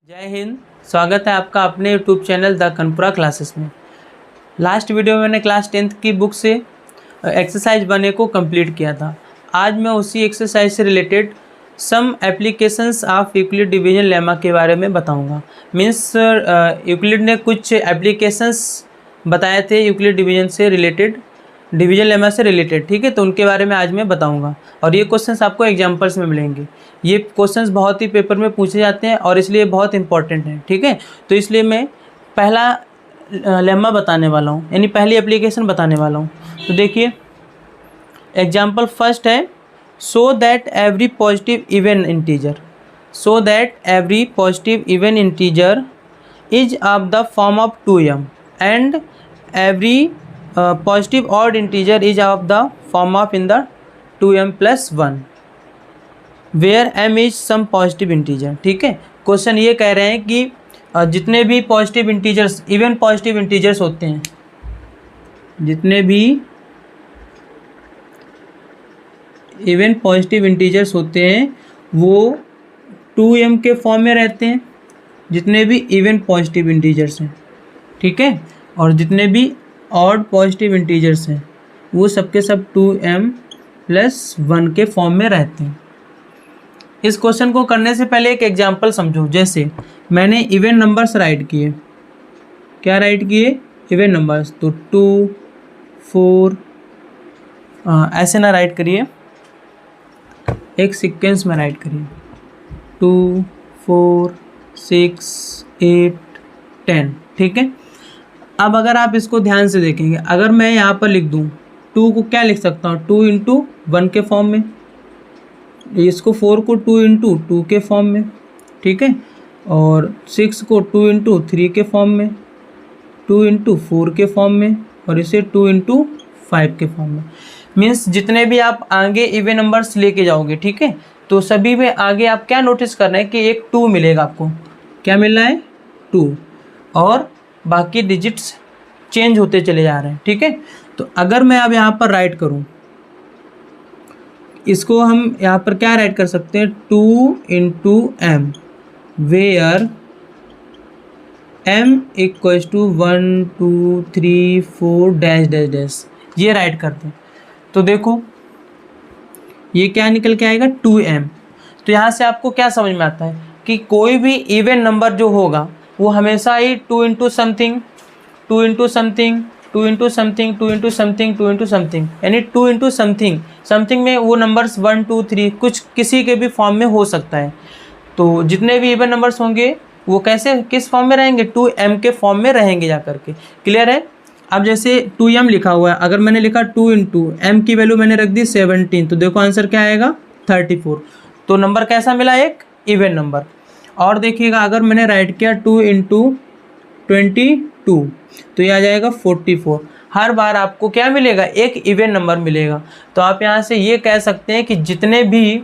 जय हिंद। स्वागत है आपका अपने यूट्यूब चैनल द कनपुरा क्लासेस में। लास्ट वीडियो में मैंने क्लास 10th की बुक से एक्सरसाइज 1A को कंप्लीट किया था। आज मैं उसी एक्सरसाइज से related some applications of Euclid division lemma के बारे में बताऊंगा। मीन्स यूक्लिड ने कुछ एप्लीकेशंस बताए थे यूक्लिड डिवीजन से रिलेटेड, डिवीजन लेमा से रिलेटेड, ठीक है। तो उनके बारे में आज मैं बताऊंगा और ये क्वेश्चंस आपको एग्जांपल्स में मिलेंगे। ये क्वेश्चंस बहुत ही पेपर में पूछे जाते हैं और इसलिए बहुत इंपॉर्टेंट हैं, ठीक है। तो इसलिए मैं पहला लेमा बताने वाला हूँ, यानी पहली एप्लीकेशन बताने वाला हूँ। तो देखिए एग्जाम्पल फर्स्ट है, so that every positive even integer, so that every positive even integer is of the form of 2m and every positive odd integer is of the form of in the 2m + 1 where m is some positive integer, ठीक है। Question ये कह रहे हैं कि जितने भी positive integers, even positive integers होते हैं, जितने भी इवन पॉजिटिव इंटीजर्स होते हैं वो 2m के फॉर्म में रहते हैं, जितने भी इवन पॉजिटिव इंटीजर्स हैं, ठीक है। और जितने भी ऑड पॉजिटिव इंटीजर्स हैं वो सबके सब 2m + 1 के फॉर्म में रहते हैं। इस क्वेश्चन को करने से पहले एक एग्जांपल समझो। जैसे मैंने इवन नंबर्स राइट किए, क्या राइट किए? Even numbers. तो 2, 4 ऐसे ना राइट करिए, एक सीक्वेंस में राइट करिए। 2, 4, 6, 8, 10, ठीक है। अब अगर आप इसको ध्यान से देखेंगे, अगर मैं यहाँ पर लिख दूँ 2 को क्या लिख सकता हूँ? 2 × 1 के फॉर्म में, इसको 4 को 2 × 2 के फॉर्म में, ठीक है। और 6 को 2 × 3 के फॉर्म में, 2 × 4 के फॉर्म में, और इसे 2 × 5 के फॉर्म में। मीन्स जितने भी आप आगे इवन नंबर्स लेके जाओगे, ठीक है, तो सभी में आगे आप क्या नोटिस कर रहे हैं कि एक 2 मिलेगा आपको। क्या मिल रहा है? 2। और बाकी डिजिट्स चेंज होते चले जा रहे हैं, ठीक है। तो अगर मैं अब यहाँ पर राइट करूँ, इसको हम यहाँ पर क्या राइट कर सकते हैं? 2 × m where m = 1 2 3 4 dash dash dash, ये राइट करते हैं। तो देखो ये क्या निकल के आएगा? 2m। तो यहाँ से आपको क्या समझ में आता है कि कोई भी इवन नंबर जो होगा वो हमेशा ही 2 × something, 2 × something, 2 × something, 2 × something, 2 × something, यानी 2 × समथिंग, समथिंग में वो नंबर्स 1 2 3 कुछ किसी के भी फॉर्म में हो सकता है। तो जितने भी इवन नंबर्स होंगे वो कैसे, किस फॉर्म में रहेंगे? 2m के फॉर्म में रहेंगे जा करके। क्लियर है? अब जैसे 2m लिखा हुआ है, अगर मैंने लिखा 2 × m की वैल्यू मैंने रख दी 17, तो देखो आंसर क्या आएगा? 34। तो नंबर कैसा मिला? एक इवन नंबर। और देखिएगा अगर मैंने राइट किया 2 × 22, तो ये आ जाएगा 44। हर बार आपको क्या मिलेगा? एक इवन नंबर मिलेगा। तो आप यहाँ से ये कह सकते हैं कि जितने भी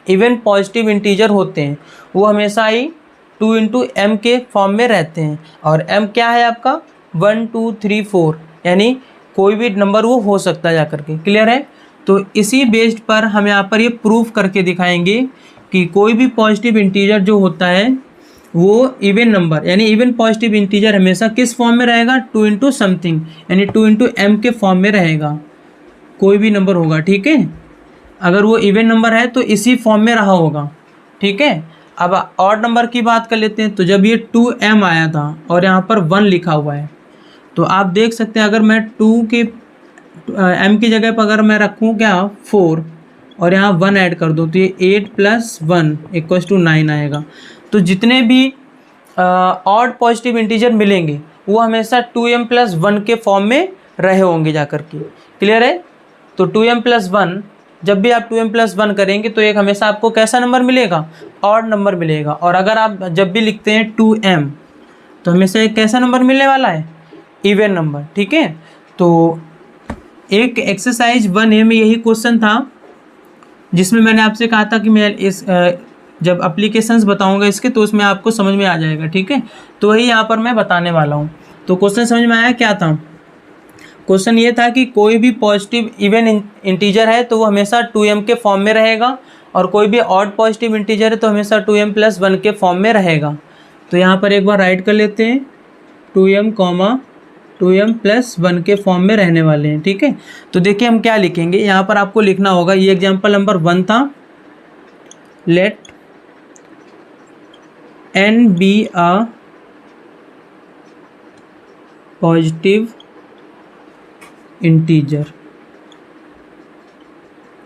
इवन पॉजिटिव इंटीजर होते हैं वो हमेशा ही 2 × m के फॉर्म में रहते हैं। और m क्या है आपका? 1 2 3 4, यानी कोई भी नंबर वो हो सकता है जा करके। क्लियर है? तो इसी बेस्ड पर हम यहाँ पर ये प्रूफ करके दिखाएंगे कि कोई भी पॉजिटिव इंटीजर जो होता है वो इवन नंबर, यानी इवन पॉजिटिव इंटीजर हमेशा किस फॉर्म में रहेगा? 2 × समथिंग, यानी 2 × m के फॉर्म में रहेगा। कोई भी नंबर होगा, ठीक है, अगर वो इवन नंबर है तो इसी फॉर्म में रहा होगा, ठीक है। अब ऑड नंबर की बात कर लेते हैं। तो जब ये 2m आया था और यहाँ पर 1 लिखा हुआ है, तो आप देख सकते हैं अगर मैं 2 के m की जगह पर अगर मैं रखूँ क्या 4 और यहाँ 1 ऐड कर दो, तो ये 8 + 1 = 9 आएगा। तो जितने भी ऑड पॉजिटिव इंटीजर मिलेंगे वो हमेशा 2m + 1 के फॉर्म में रहे होंगे जा कर के। क्लियर है? तो 2m + 1, जब भी आप 2m + 1 करेंगे तो एक हमेशा आपको कैसा नंबर मिलेगा? ऑड नंबर मिलेगा। और अगर आप जब भी लिखते हैं 2m तो हमेशा एक कैसा नंबर मिलने वाला है? इवन नंबर, ठीक है। तो एक एक्सरसाइज 1A में यही क्वेश्चन था जिसमें मैंने आपसे कहा था कि मैं इस जब एप्लीकेशंस बताऊंगा इसके तो उसमें आपको समझ में आ जाएगा, ठीक है। तो वही यहाँ पर मैं बताने वाला हूँ। तो क्वेश्चन समझ में आया? क्या था क्वेश्चन? ये था कि कोई भी पॉजिटिव इवन इंटीजर है तो वो हमेशा 2m के फॉर्म में रहेगा और कोई भी ऑड पॉजिटिव इंटीजर है तो हमेशा 2m + 1 के फॉर्म में रहेगा। तो यहाँ पर एक बार राइट कर लेते हैं 2m कॉमा 2m प्लस 1 के फॉर्म में रहने वाले हैं। ठीक है, तो देखिए हम क्या लिखेंगे, यहाँ पर आपको लिखना होगा, ये एग्जाम्पल नंबर 1 था, let n be a positive integer.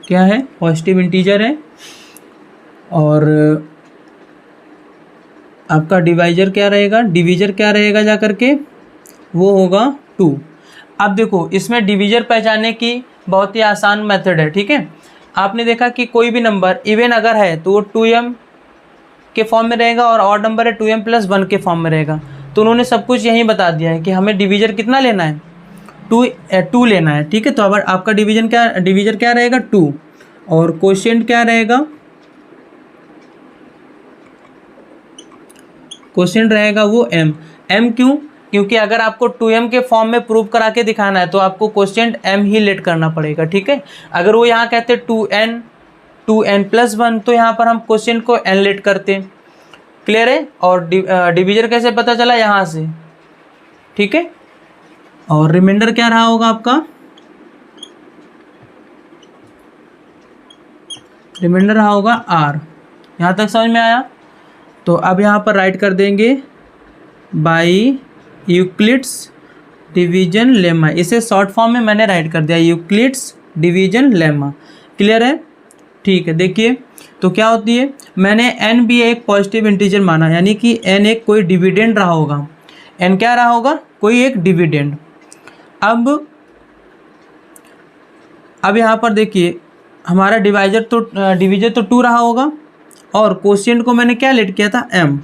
क्या है? पॉजिटिव इंटीजर है। और आपका डिवाइजर क्या रहेगा, डिवीजर क्या रहेगा जा करके, वो होगा 2। अब देखो इसमें डिवीजर पहचानने की बहुत ही आसान मेथड है। ठीक है, आपने देखा कि कोई भी नंबर इवन अगर है तो वो 2m के फॉर्म में रहेगा और ऑड नंबर है 2m प्लस 1 के फॉर्म में रहेगा। तो उन्होंने सब कुछ यही बता दिया है कि हमें डिवीजर कितना लेना है, 2 लेना है। ठीक है, तो अब आपका डिवीजर क्या रहेगा 2, और कोशिएंट क्या रहेगा, कोशिएंट रहेगा वो m क्यों, क्योंकि अगर आपको 2m के फॉर्म में प्रूव करा के दिखाना है तो आपको कोशिएंट m ही लेट करना पड़ेगा। ठीक है, अगर वो यहाँ कहते 2n प्लस 1 तो यहाँ पर हम कोशिएंट को n लेट करते। क्लियर है? और डिवीजर कैसे पता चला, यहाँ से। ठीक है, और रिमाइंडर क्या रहा होगा आपका, रिमाइंडर रहा होगा r। यहाँ तक समझ में आया? तो अब यहाँ पर राइट कर देंगे बाई यूक्लिड्स डिवीजन लेमा, इसे शॉर्ट फॉर्म में मैंने राइट कर दिया, यूक्लिड्स डिवीजन लेमा। क्लियर है? ठीक है, देखिए तो क्या होती है, मैंने n भी एक पॉजिटिव इंटीजर माना, यानी कि n एक कोई डिविडेंड रहा होगा। n क्या रहा होगा, कोई एक डिविडेंड। अब यहाँ पर देखिए हमारा डिवीजर तो 2 रहा होगा, और कोशिएंट को मैंने क्या लेट किया था, m।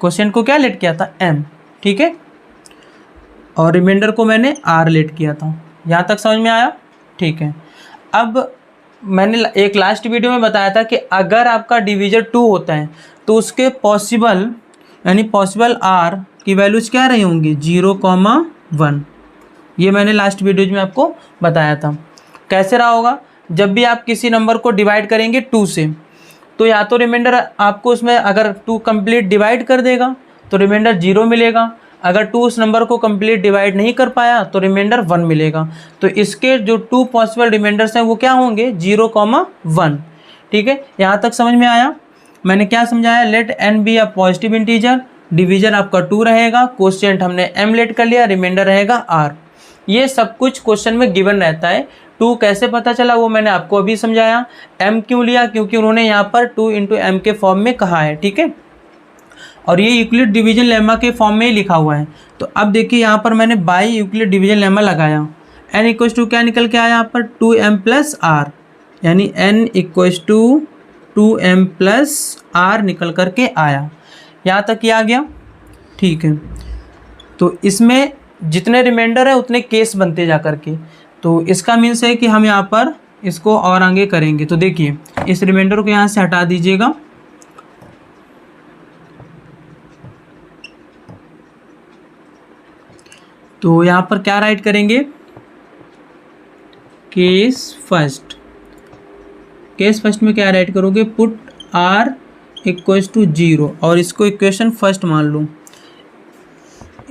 कोशिएंट को क्या लेट किया था, m। ठीक है, और रिमाइंडर को मैंने r लेट किया था। यहाँ तक समझ में आया? ठीक है, अब मैंने एक लास्ट वीडियो में बताया था कि अगर आपका डिवीजर 2 होता है तो उसके पॉसिबल r की वैल्यूज क्या रही होंगी, 0,1। ये मैंने लास्ट वीडियोज में आपको बताया था। कैसे रहा होगा, जब भी आप किसी नंबर को डिवाइड करेंगे 2 से, तो या तो रिमाइंडर आपको उसमें अगर 2 कंप्लीट डिवाइड कर देगा तो रिमाइंडर 0 मिलेगा, अगर 2 उस नंबर को कंप्लीट डिवाइड नहीं कर पाया तो रिमाइंडर 1 मिलेगा। तो इसके जो 2 पॉसिबल रिमाइंडर्स हैं वो क्या होंगे, 0,1। ठीक है, यहाँ तक समझ में आया? मैंने क्या समझाया, let n be a positive integer, divisor आपका 2 रहेगा, कोशिएंट हमने m लेट कर लिया, रिमाइंडर रहेगा r। ये सब कुछ क्वेश्चन में गिवन रहता है। 2 कैसे पता चला वो मैंने आपको अभी समझाया। m क्यों लिया, क्योंकि उन्होंने यहाँ पर 2 × m के फॉर्म में कहा है। ठीक है, और ये यूक्लिड डिवीजन लेमा के फॉर्म में ही लिखा हुआ है। तो अब देखिए यहाँ पर मैंने बाई यूक्लिड डिवीजन लेमा लगाया, n इक्वल्स टू क्या निकल के आया यहाँ पर, 2m प्लस r, यानी n equals to 2m plus r निकल करके आया। यहाँ तक ये आ गया। ठीक है, तो इसमें जितने रिमाइंडर है उतने केस बनते जा करके, तो इसका मीन्स है कि हम यहाँ पर इसको और आगे करेंगे। तो देखिए इस रिमाइंडर को यहाँ से हटा दीजिएगा, तो यहाँ पर क्या राइट करेंगे, केस फर्स्ट में क्या राइट करोगे, पुट r इक्वल्स टू 0, और इसको इक्वेशन फर्स्ट मान लो,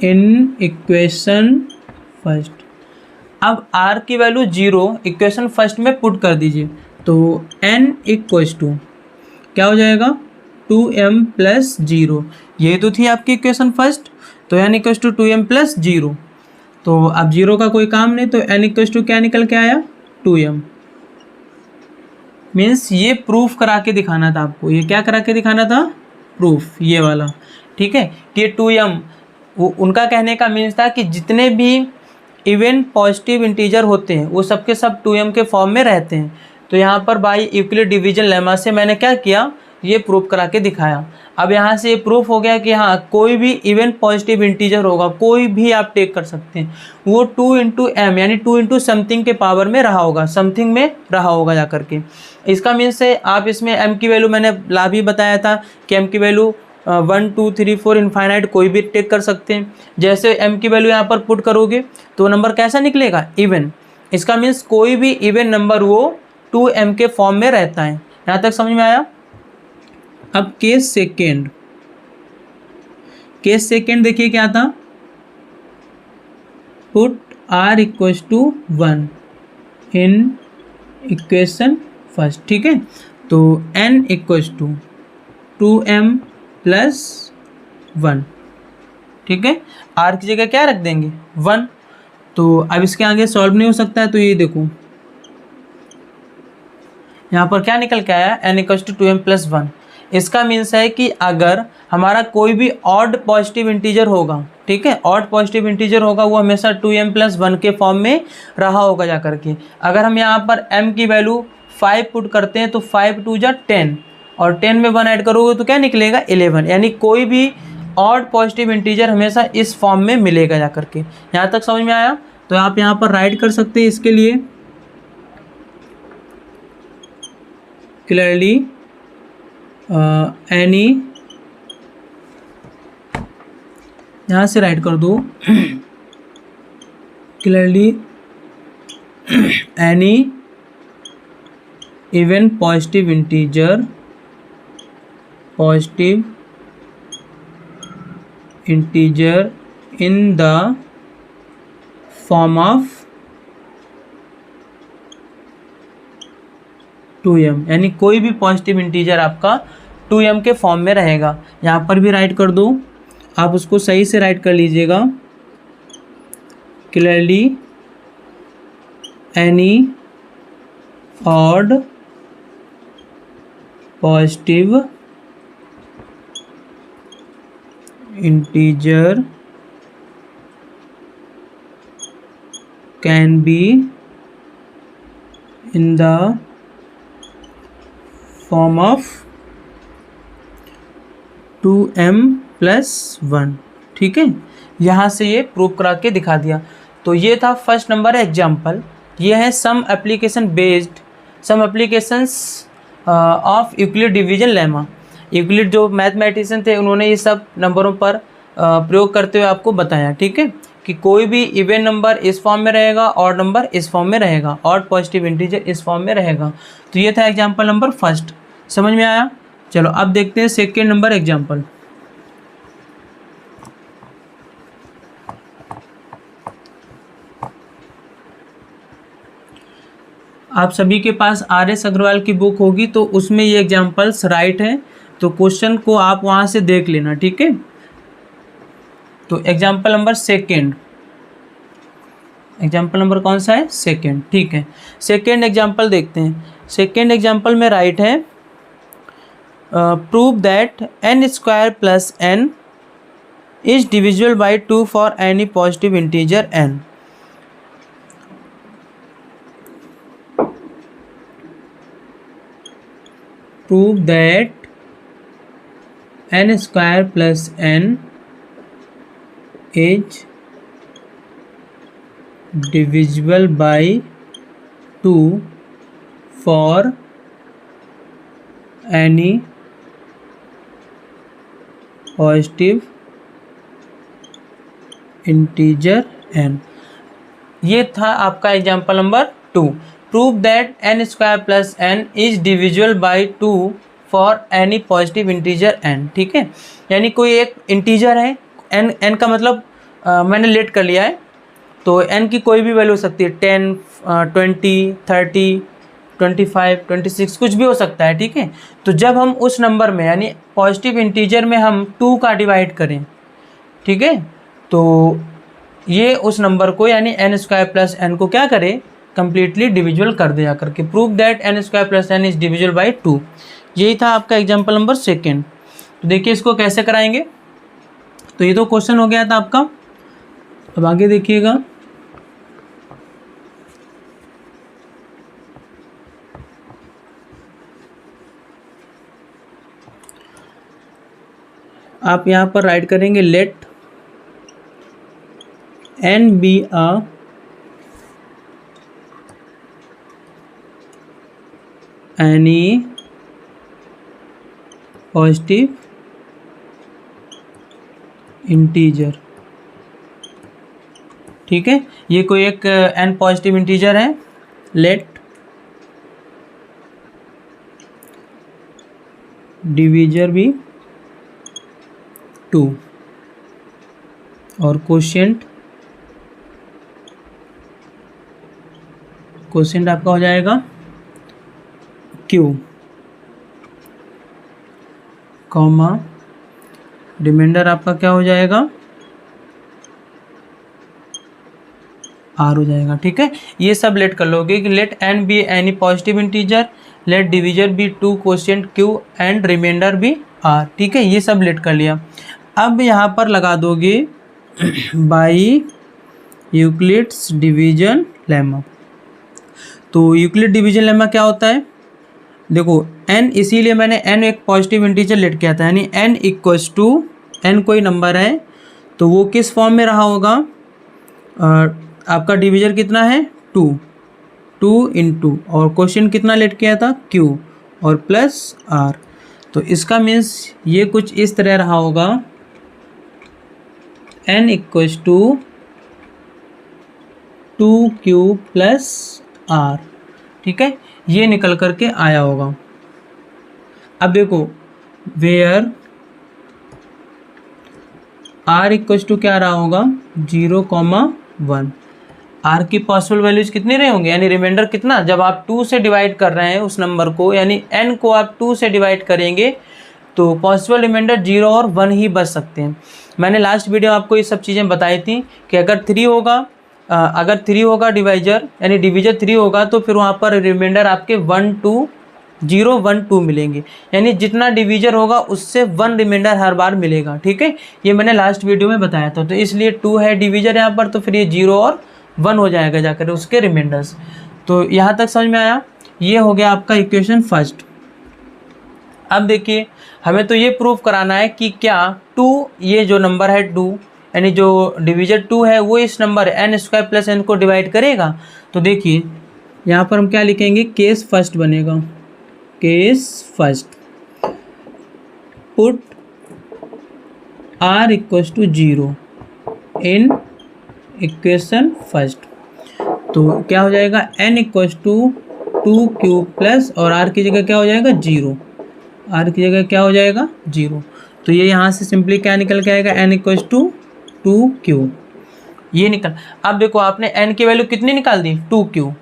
इन इक्वेशन फर्स्ट। अब r की वैल्यू 0 इक्वेशन फर्स्ट में पुट कर दीजिए, तो n इक्वल्स टू क्या हो जाएगा, 2m प्लस 0। ये तो थी आपकी इक्वेशन फर्स्ट, तो n equals to 2m plus 0। तो अब 0 का कोई काम नहीं, तो n इक्वल्स टू क्या निकल के आया, 2m। मीन्स ये प्रूफ करा के दिखाना था आपको। ये क्या करा के दिखाना था, प्रूफ, ये वाला। ठीक है, कि 2m, वो उनका कहने का मीन्स था कि जितने भी इवन पॉजिटिव इंटीजर होते हैं वो सबके सब 2m के फॉर्म में रहते हैं। तो यहाँ पर बाई यूक्लिड डिवीजन लेमा से मैंने क्या किया, ये प्रूफ करा के दिखाया। अब यहाँ से ये प्रूफ हो गया कि हाँ कोई भी इवन पॉजिटिव इंटीजर होगा, कोई भी आप टेक कर सकते हैं, वो 2 × m यानी 2 × समथिंग के पावर में रहा होगा, समथिंग में रहा होगा जा करके। इसका मीन्स है आप इसमें m की वैल्यू, मैंने ला भी बताया था कि m की वैल्यू 1 2 3 4 इनफाइनाइट कोई भी टेक कर सकते हैं। जैसे m की वैल्यू यहाँ पर पुट करोगे तो नंबर कैसा निकलेगा, इवन। इसका मीन्स कोई भी इवन नंबर वो 2m के फॉर्म में रहता है। यहाँ तक समझ में आया? अब केस सेकेंड, केस सेकेंड देखिए क्या था, put r equals to 1 in equation first, ठीक है। तो n equals to 2m plus 1, ठीक है। r की जगह क्या रख देंगे 1। तो अब इसके आगे सॉल्व नहीं हो सकता है, तो ये देखो यहाँ पर क्या निकल के आया, n equals to 2m plus 1। इसका मीन्स है कि अगर हमारा कोई भी ऑड पॉजिटिव इंटीजर होगा, ठीक है, ऑड पॉजिटिव इंटीजर होगा, वो हमेशा 2m प्लस 1 के फॉर्म में रहा होगा जा करके। अगर हम यहाँ पर m की वैल्यू 5 पुट करते हैं तो 5 2 जा 10 और 10 में 1 ऐड करोगे तो क्या निकलेगा 11, यानी कोई भी ऑड पॉजिटिव इंटीजर हमेशा इस फॉर्म में मिलेगा जा करके। यहाँ तक समझ में आया? तो आप यहाँ पर राइट कर सकते हैं इसके लिए क्लियरली एनी, यहाँ से राइट कर दो clearly any even positive integer in the form of 2m, यानी कोई भी पॉजिटिव इंटीजर आपका 2m के फॉर्म में रहेगा। यहाँ पर भी राइट कर दो, आप उसको सही से राइट कर लीजिएगा clearly any odd positive integer can be in the form of 2m plus 1, ठीक है। यहाँ से ये प्रूव करा के दिखा दिया। तो ये था फर्स्ट नंबर एग्जाम्पल। ये है some applications of Euclid division lemma. Euclid जो मैथमेटिशियन थे उन्होंने ये सब नंबरों पर प्रयोग करते हुए आपको बताया, ठीक है, कि कोई भी इवन नंबर इस फॉर्म में रहेगा, ऑड नंबर इस फॉर्म में रहेगा, ऑड पॉजिटिव इंटीजर इस फॉर्म में रहेगा। तो ये था एग्जाम्पल नंबर फर्स्ट, समझ में आया? चलो अब देखते हैं सेकेंड नंबर एग्जाम्पल। आप सभी के पास RS अग्रवाल की बुक होगी तो उसमें ये एग्जाम्पल्स राइट है, तो क्वेश्चन को आप वहाँ से देख लेना, ठीक है। तो example number second, example number कौन सा है? सेकेंड, ठीक है। सेकेंड एग्जाम्पल देखते हैं। सेकेंड एग्जाम्पल में राइट है prove that n square plus n is divisible by 2 for any positive integer n। Prove that n square plus n is divisible by 2 for any positive integer n। ये था आपका example number 2। Prove that n square plus n is divisible by 2 for any positive integer n, ठीक है। यानी कोई एक integer है n का मतलब मैंने लेट कर लिया है, तो n की कोई भी वैल्यू हो सकती है, 10 20 30 25 26 कुछ भी हो सकता है, ठीक है। तो जब हम उस नंबर में यानी पॉजिटिव इंटीजर में हम 2 का डिवाइड करें, ठीक है, तो ये उस नंबर को यानी n स्क्वायर प्लस n को क्या करे, कम्प्लीटली डिविजिबल कर दिया करके। Prove that n square plus n is divisible by 2। यही था आपका एग्जाम्पल नंबर सेकेंड। तो देखिए इसको कैसे कराएंगे। तो ये तो क्वेश्चन हो गया था आपका। अब आगे देखिएगा, आप यहाँ पर राइट करेंगे let n be a any positive integer, ठीक है। ये कोई एक n पॉजिटिव इंटीजर है, लेट डिविजर भी 2, और कोशिएंट आपका हो जाएगा Q, कॉमा रिमाइंडर आपका क्या हो जाएगा, R हो जाएगा। ठीक है, ये सब लेट कर लोगे कि let n be any positive integer, let divisor be 2, quotient Q and remainder be R। ठीक है, ये सब लेट कर लिया। अब यहाँ पर लगा दोगे बाई यूक्लिड्स डिवीजन लेमा। तो यूक्लिड डिवीजन लेमा क्या होता है, देखो n, इसीलिए मैंने n एक पॉजिटिव इंटीजर लेट किया था, यानी n इक्वल्स टू n कोई नंबर है तो वो किस फॉर्म में रहा होगा, आपका डिवीजर कितना है 2 इंटू और क्वेश्चन कितना लेट किया था Q और प्लस R। तो इसका मीन्स ये कुछ इस तरह रहा होगा, n equals to 2Q plus R। ठीक है, ये निकल करके आया होगा। अब देखो वेयर R इक्वल्स टू क्या रहा होगा 0,1। R की पॉसिबल वैल्यूज कितनी रहे होंगे, यानी रिमाइंडर कितना, जब आप 2 से डिवाइड कर रहे हैं उस नंबर को, यानी n को आप 2 से डिवाइड करेंगे तो पॉसिबल रिमाइंडर 0 और 1 ही बच सकते हैं। मैंने लास्ट वीडियो आपको ये सब चीज़ें बताई थी कि अगर 3 होगा डिवाइजर, यानी डिवीजर 3 होगा तो फिर वहाँ पर रिमाइंडर आपके 1 2 0 1 2 मिलेंगे, यानी जितना डिवीजर होगा उससे 1 रिमाइंडर हर बार मिलेगा। ठीक है, ये मैंने लास्ट वीडियो में बताया था। तो इसलिए 2 है डिवीजर यहाँ पर, तो फिर ये 0 और 1 हो जाएगा जाकर उसके रिमाइंडर्स। तो यहाँ तक समझ में आया, ये हो गया आपका इक्वेशन फर्स्ट। अब देखिए हमें तो ये प्रूव कराना है कि क्या 2, ये जो नंबर है 2, यानी जो डिवीजर 2 है वो इस नंबर n² प्लस n को डिवाइड करेगा। तो देखिए यहाँ पर हम क्या लिखेंगे, केस फर्स्ट बनेगा, case first put R equals to 0 in equation first. तो क्या हो जाएगा, n equals to 2Q plus और R की जगह क्या हो जाएगा 0, R की जगह क्या हो जाएगा 0। तो ये यहाँ से सिंपली क्या निकल के आएगा, n इक्वल्स टू 2Q, ये निकल। अब देखो आपने n की वैल्यू कितनी निकाल दी 2Q,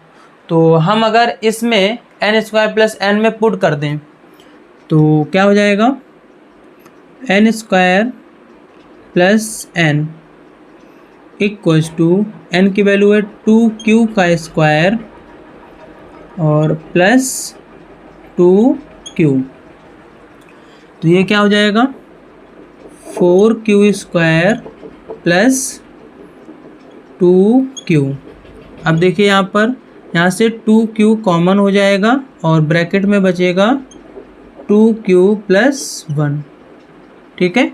तो हम अगर इसमें n² प्लस n में पुट कर दें तो क्या हो जाएगा, n² plus n equals to n की वैल्यू है 2Q का स्क्वायर और प्लस 2Q। तो ये क्या हो जाएगा 4Q स्क्वायर प्लस 2Q। अब देखिए यहाँ से 2Q कॉमन हो जाएगा और ब्रैकेट में बचेगा 2Q प्लस 1। ठीक है,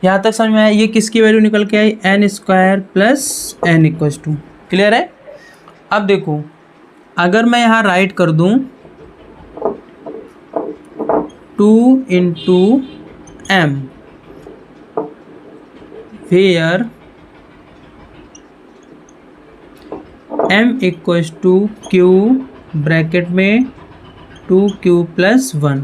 यहाँ तक समझ में आया, ये किसकी वैल्यू निकल के आई, n² plus n equals to. Clear है। अब देखो अगर मैं यहाँ राइट कर दूँ 2 into m where m equals to q bracket में 2Q प्लस 1,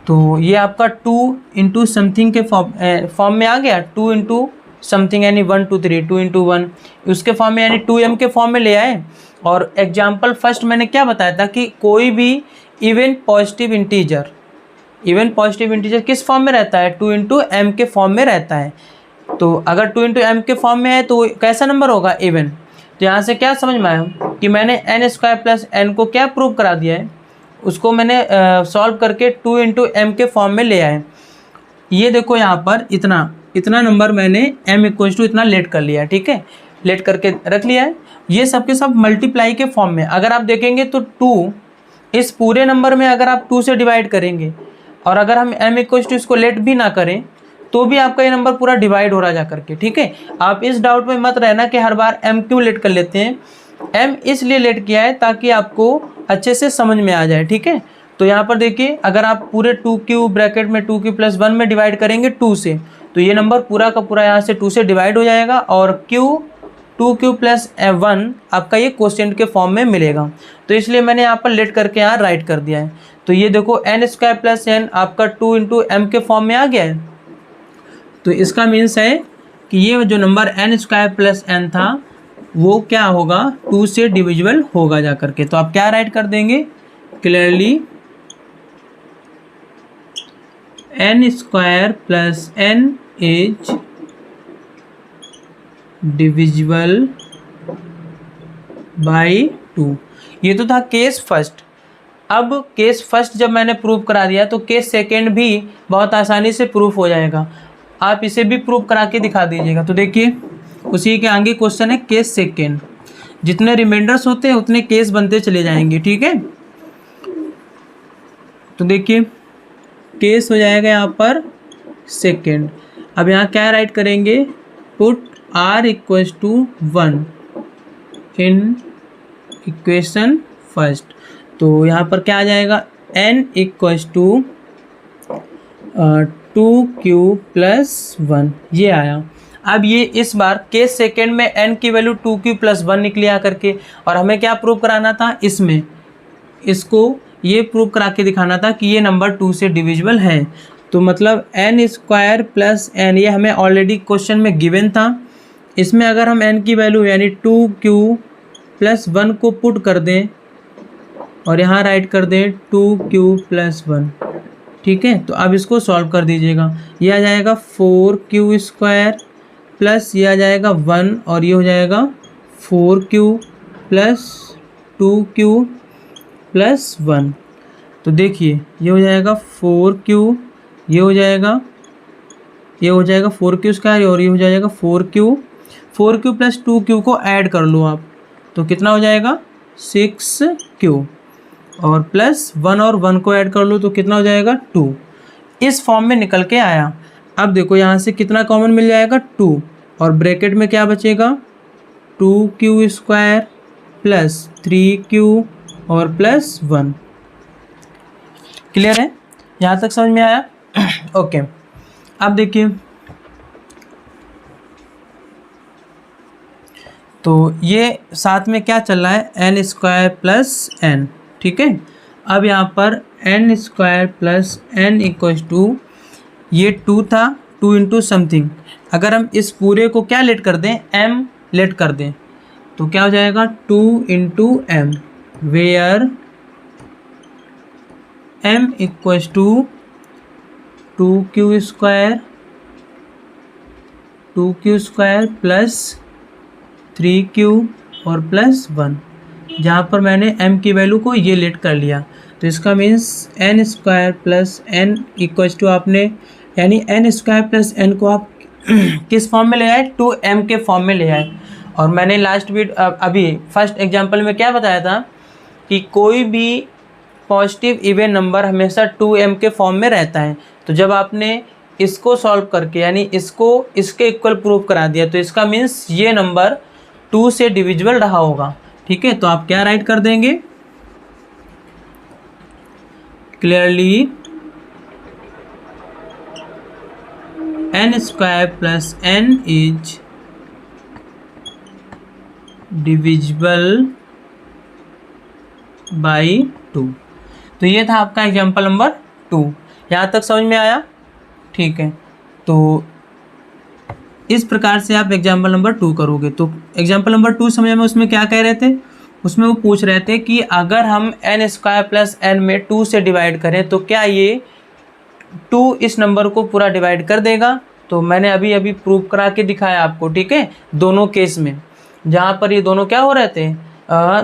तो ये आपका 2 इंटू समथिंग के फॉर्म में आ गया, 2 इंटू समथिंग यानी 1 2 3, 2 इंटू 1 उसके फॉर्म में यानी 2m के फॉर्म में ले आए। और एग्जाम्पल फर्स्ट मैंने क्या बताया था कि कोई भी इवन पॉजिटिव इंटीजर किस फॉर्म में रहता है, 2 इंटू m के फॉर्म में रहता है। तो अगर 2 इंटू m के फॉर्म में है तो कैसा नंबर होगा, इवन। तो यहाँ से क्या समझ में आया कि मैंने n² प्लस n को क्या प्रूव करा दिया है, उसको मैंने सॉल्व करके 2 इंटू m के फॉर्म में ले आए। ये देखो यहाँ पर इतना नंबर मैंने m इक्वल्स टू इतना लेट कर लिया है। ठीक है, लेट करके रख लिया है। ये सब के सब मल्टीप्लाई के फॉर्म में अगर आप देखेंगे तो 2 इस पूरे नंबर में अगर आप 2 से डिवाइड करेंगे और अगर हम m इक्वल्स टू इसको लेट भी ना करें तो भी आपका ये नंबर पूरा डिवाइड हो रहा जा करके। ठीक है, आप इस डाउट में मत रहना कि हर बार m क्यों लेट कर लेते हैं। m इसलिए लेट किया है ताकि आपको अच्छे से समझ में आ जाए। ठीक है, तो यहाँ पर देखिए अगर आप पूरे 2Q ब्रैकेट में 2Q प्लस 1 में डिवाइड करेंगे 2 से, तो ये नंबर पूरा का पूरा यहाँ से 2 से डिवाइड हो जाएगा और 2Q प्लस 1 आपका ये क्वोशिएंट के फॉर्म में मिलेगा। तो इसलिए मैंने यहाँ पर लेट करके यहाँ राइट कर दिया है। तो ये देखो n² प्लस n आपका 2 इंटू m के फॉर्म में आ गया है। तो इसका मीन्स है कि ये जो number n square plus n था वो क्या होगा, 2 से डिविजिबल होगा जा करके। तो आप क्या राइट कर देंगे, clearly n square plus n is divisible by 2। ये तो था केस फर्स्ट। अब केस फर्स्ट जब मैंने प्रूव करा दिया तो केस सेकेंड भी बहुत आसानी से प्रूफ हो जाएगा। आप इसे भी प्रूव करा के दिखा दीजिएगा। तो देखिए उसी के आगे क्वेश्चन है केस सेकेंड। जितने रिमाइंडर्स होते हैं उतने केस बनते चले जाएंगे, ठीक है। तो देखिए केस हो जाएगा यहाँ पर सेकेंड। अब यहाँ क्या राइट करेंगे, put r equals to 1 in equation first. तो यहाँ पर क्या आ जाएगा, n equals to 2q plus 1, ये आया। अब ये इस बार केस सेकेंड में n की वैल्यू 2q प्लस 1 निकली आ करके, और हमें क्या प्रूव कराना था, इसमें इसको ये प्रूव करा के दिखाना था कि ये नंबर 2 से डिविजिबल है। तो मतलब n स्क्वायर प्लस n, ये हमें ऑलरेडी क्वेश्चन में गिवन था। इसमें अगर हम n की वैल्यू यानी 2q प्लस 1 को पुट कर दें और यहाँ राइट कर दें 2q प्लस 1, ठीक है। तो अब इसको सॉल्व कर दीजिएगा। ये आ जाएगा 4q स्क्वायर प्लस ये आ जाएगा 1 और ये हो जाएगा 4q प्लस 2q प्लस 1। तो देखिए ये हो जाएगा 4q, ये हो जाएगा 4q स्क्वायर और ये हो जाएगा 4q प्लस 2q को ऐड कर लो आप, तो कितना हो जाएगा 6q, और प्लस 1 और 1 को ऐड कर लो तो कितना हो जाएगा 2। इस फॉर्म में निकल के आया। अब देखो यहाँ से कितना कॉमन मिल जाएगा 2, और ब्रैकेट में क्या बचेगा 2q स्क्वायर प्लस 3q और प्लस 1। क्लियर है, यहाँ तक समझ में आया? ओके। अब देखिए तो ये साथ में क्या चल रहा है, n स्क्वायर प्लस n, ठीक है। अब यहाँ पर n square plus n equals to, ये 2 था, 2 इंटू समथिंग। अगर हम इस पूरे को क्या लेट कर दें, m लेट कर दें, तो क्या हो जाएगा 2 into m, where m equals to 2q square plus 3q और प्लस 1, जहाँ पर मैंने m की वैल्यू को ये लेट कर लिया। तो इसका means n square plus n equals to, आपने यानी n स्क्वायर प्लस n को आप किस फॉर्म में ले आए, 2m के फॉर्म में ले आए। और मैंने लास्ट अभी फर्स्ट एग्जांपल में क्या बताया था कि कोई भी पॉजिटिव इवन नंबर हमेशा 2m के फॉर्म में रहता है। तो जब आपने इसको सॉल्व करके यानी इसको इसके इक्वल प्रूव करा दिया, तो इसका मीन्स ये नंबर 2 से डिविजिबल रहा होगा, ठीक है। तो आप क्या राइट कर देंगे, clearly n square plus n is divisible by 2। तो ये था आपका एग्जाम्पल नंबर 2। यहाँ तक समझ में आया, ठीक है। तो इस प्रकार से आप एग्जाम्पल नंबर 2 करोगे। तो एग्जाम्पल नंबर 2 समझ में उसमें क्या कह रहे थे, उसमें वो पूछ रहे थे कि अगर हम n स्क्वायर प्लस n में 2 से डिवाइड करें तो क्या ये 2 इस नंबर को पूरा डिवाइड कर देगा। तो मैंने अभी प्रूव करा के दिखाया आपको, ठीक है। दोनों केस में जहाँ पर ये दोनों क्या हो रहे थे,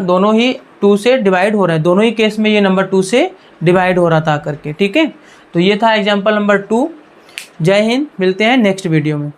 दोनों ही 2 से डिवाइड हो रहे हैं, दोनों ही केस में ये नंबर 2 से डिवाइड हो रहा था करके, ठीक है। तो ये था एग्जाम्पल नंबर 2। जय हिंद, मिलते हैं नेक्स्ट वीडियो में।